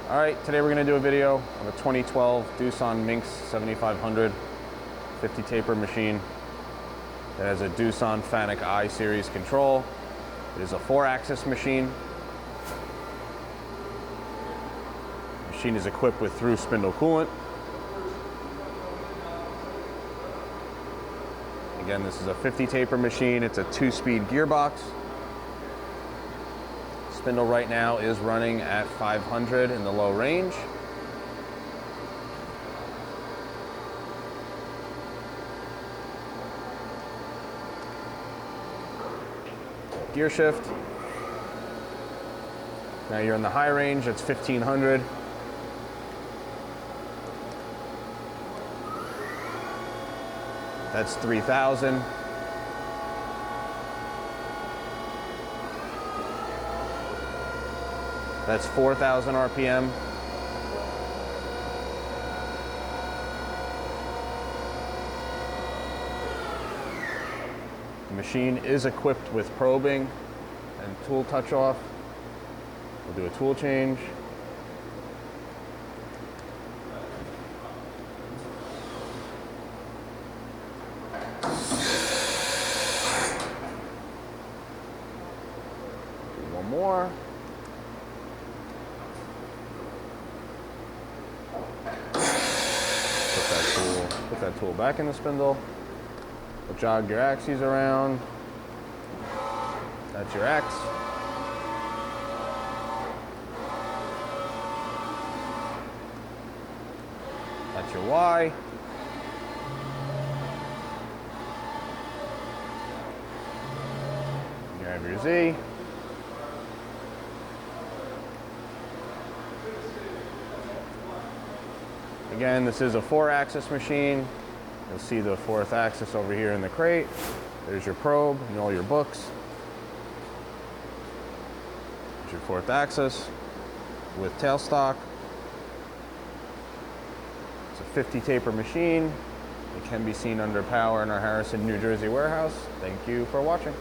Alright, today we're going to do a video of a 2012 Doosan MYNX 7500 50 taper machine. It has a Doosan FANUC I series control. It is a 4-axis machine. The machine is equipped with through spindle coolant. Again, this is a 50 taper machine. It's a 2-speed gearbox. Spindle right now is running at 500 in the low range. Gear shift. Now you're in the high range, it's 1500. That's 3000. That's 4,000 RPM. The machine is equipped with probing and tool touch off. We'll do a tool change. Do one more. Put that tool back in the spindle. We'll jog your axes around. That's your X. That's your Y. You have your Z. Again, this is a 4-axis machine. You'll see the 4th axis over here in the crate. There's your probe and all your books. There's your 4th axis with tailstock. It's a 50 taper machine. It can be seen under power in our Harrison, New Jersey warehouse. Thank you for watching.